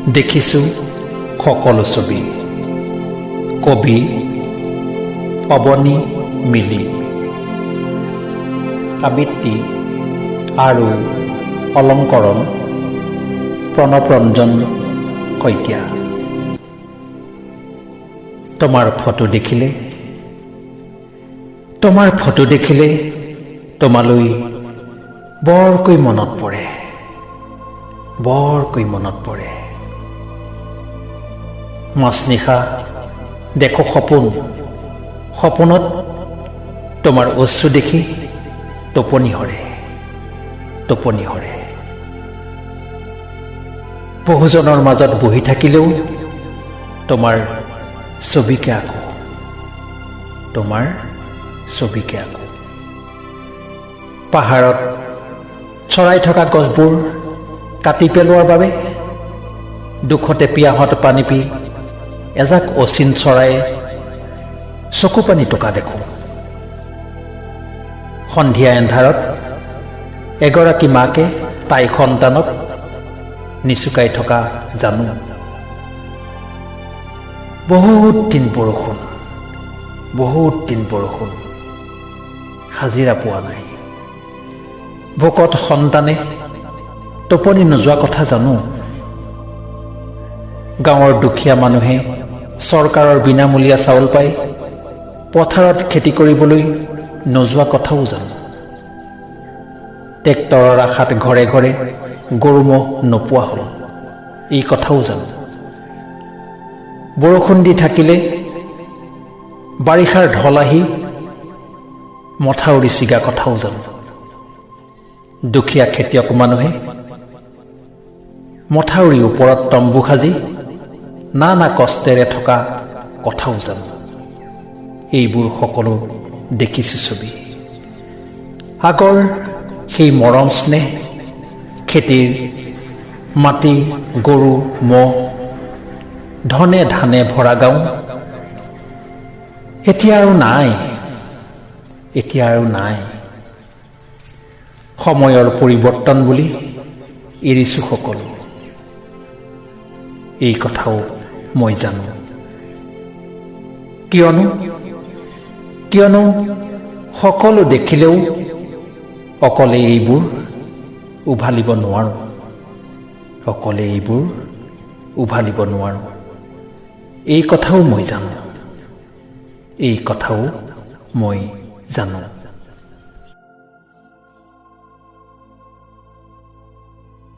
দেখিছোঁ সকলো ছবি। কবি অৱনী মিলি। আবৃত্তি আৰু অলংকৰণ প্ৰণৱৰঞ্জন শইকীয়া। তোমাৰ ফটো দেখিলে তোমালৈ বৰকৈ মনত পৰে। মাজনিশা দেখো সপোনত তোমাৰ অশ্ৰু দেখি টোপনি হৰে। বহুজনৰ মাজত বহি থাকিলেও তোমাৰ ছবিকে আঁকো। পাহাৰত চৰাই থকা গছবোৰ কাটি পেলোৱাৰ বাবে দুখতে পিয়াহত পানী পি এজাক অচিন চৰায়ে চকু পানী টকা দেখোঁ। সন্ধিয়া এন্ধাৰত এগৰাকী মাকে তাই সন্তানক নিচুকাই থকা জানো। বহুত দিন বৰষুণ হাজিৰা পোৱা নাই। ভোকত সন্তানে টোপনি নোযোৱা কথা জানো। গাঁৱৰ দুখীয়া মানুহে চৰকাৰৰ বিনামূলীয়া চাউল পাই পথাৰত খেতি কৰিবলৈ নোযোৱা কথাও জানো। ট্ৰেক্টৰৰ আশাত ঘৰে ঘৰে গৰু ম'হ নোপোৱা হ'ল, এই কথাও জানো। বৰষুণ দি থাকিলে বাৰিষাৰ ঢল আহি মথাউৰি ছিগা কথাও জানো। দুখীয়া খেতিয়ক মানুহে মথাউৰিৰ ওপৰত তম্বু সাজি নানা কষ্টেৰে থকা কথাও জানো। এইবোৰ সকলো দেখিছোঁ ছবি। আগৰ সেই মৰম স্নেহ, খেতিৰ মাটি, গৰু ম'হ, ধনে ধানে ভৰা গাঁও এতিয়া আৰু নাই। সময়ৰ পৰিৱৰ্তন বুলি এৰিছোঁ সকলো, এই কথাও মই জানো। কিয়নো সকলো দেখিলেও অকলে এইবোৰ উভালিব নোৱাৰোঁ। এই কথাও মই জানো।